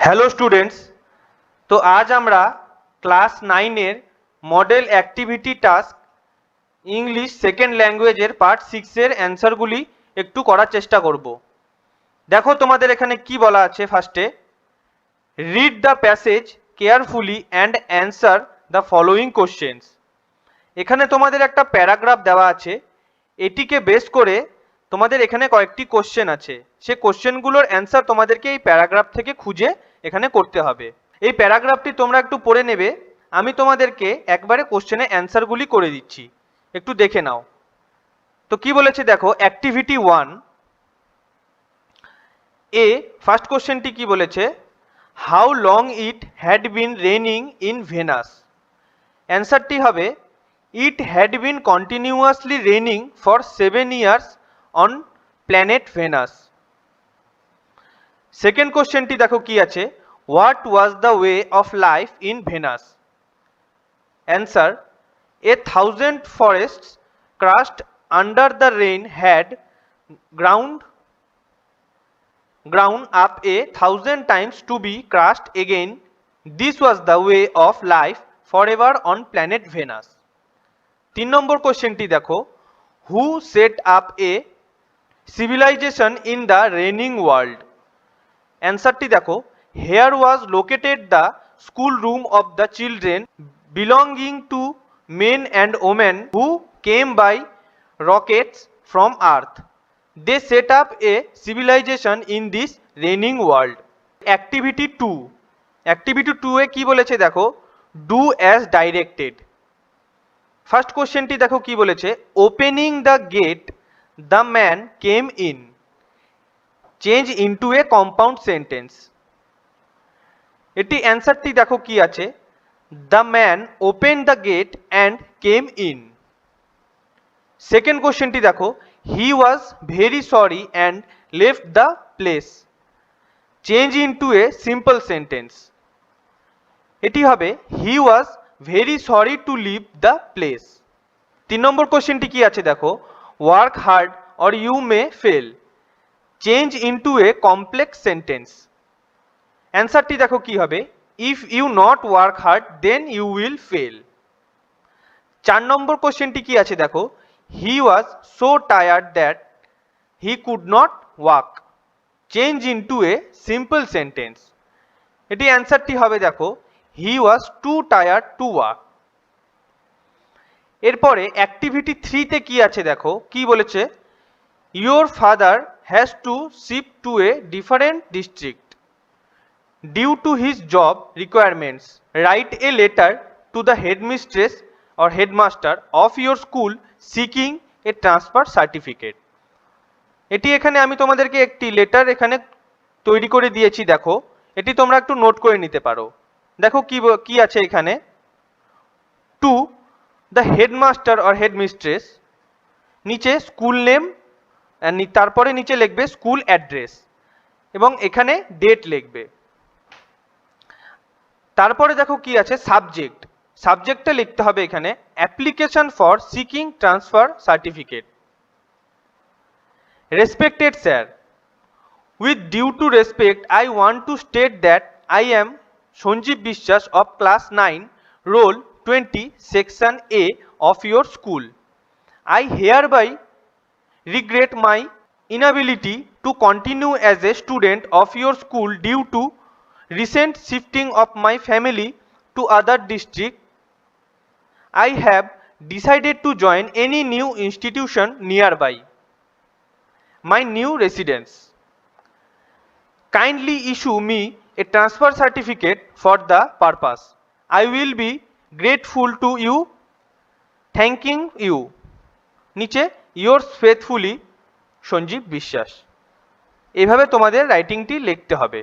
Hello students, তো আজ আমরা ক্লাস 9-এর model activity task English second ল্যাঙ্গুয়েজের পার্ট 6-এর অ্যান্সারগুলি একটু করার চেষ্টা করব। দেখো তোমাদের এখানে কি বলা আছে। ফার্স্টে read the passage carefully and answer the following questions. এখানে তোমাদের একটা প্যারাগ্রাফ দেওয়া আছে, এটিকে বেস করে তোমাদের এখানে কয়েকটি কোশ্চেন আছে। সে কোশ্চেনগুলোর অ্যান্সার তোমাদেরকে এই প্যারাগ্রাফ থেকে খুঁজে এখানে করতে হবে। এই প্যারাগ্রাফটি তোমরা একটু পড়ে নেবে, আমি তোমাদেরকে একবারে কোশ্চেনের অ্যান্সারগুলি করে দিচ্ছি, একটু দেখে নাও। তো কি বলেছে দেখো, অ্যাক্টিভিটি 1 এ ফার্স্ট কোশ্চেনটি কি বলেছে, how long it had been raining in Venus. অ্যান্সারটি হবে it had been continuously raining for 7 years on planet Venus. Second কোশ্চেনটি দেখো কি আছে, what was the way of life in Venus. Answer, 1,000 forests crushed under the rain had ground up 1,000 times to be crushed again. This was the way of life forever on planet Venus. 3 number কোশ্চেনটি দেখো, who set up a civilization in the reigning world. অ্যান্সারটি দেখো, here was located the school room of the children belonging to men and women who came by rockets from earth. They set up a civilization in this reigning world. Activity 2. Activity 2 এ কি বলেছে দেখো, do as directed. First কোশ্চেনটি দেখো কি বলেছে, opening the get the man came in. Change into a compound sentence. এটি অ্যান্সারটি দেখো কি আছে, the man opened the gate and came in. Second কোশ্চেনটি দেখো, he was very sorry and left the place. Change into a simple sentence. এটি হবে he was very sorry to leave the place. 3 number কোশ্চেনটি কি আছে দেখো, work hard or you may fail. Change into a complex sentence. অ্যান্সারটি দেখো কি হবে, if you not work hard then you will fail. 4 নম্বর কোশ্চেনটি কি আছে দেখো, he was so tired that he could not walk. Change into a simple sentence. এটি অ্যান্সারটি হবে দেখো, he was too tired to walk. এরপরে অ্যাক্টিভিটি 3 তে কি আছে দেখো, কি বলেছে, your father has to shift to a different district due to his job requirements. Write a letter to the headmistress or headmaster of your school seeking a transfer certificate. এটি এখানে আমি তোমাদেরকে একটি লেটার এখানে তৈরি করে দিয়েছি, দেখো এটি তোমরা একটু নোট করে নিতে পারো। দেখো কি আছে এখানে, to the headmaster or headmistress, নিচে স্কুল নেম, তারপরে নিচে লিখবে স্কুল অ্যাড্রেস এবং এখানে ডেট লিখবে। তারপরে দেখো কি আছে, সাবজেক্ট। সাবজেক্টটা লিখতে হবে এখানে application for seeking transfer certificate. Respected sir, with due to respect I want to state that I am Sanjib Biswas of class 9 roll 20 section A of your school. I hereby regret my inability to continue as a student of your school due to recent shifting of my family to other district. I have decided to join any new institution nearby my new residence. Kindly issue me a transfer certificate for the purpose. I will be grateful to you. Thanking you. নিচে yours faithfully Sanjeev বিশ্বাস। এভাবে তোমাদের রাইটিংটি লিখতে হবে।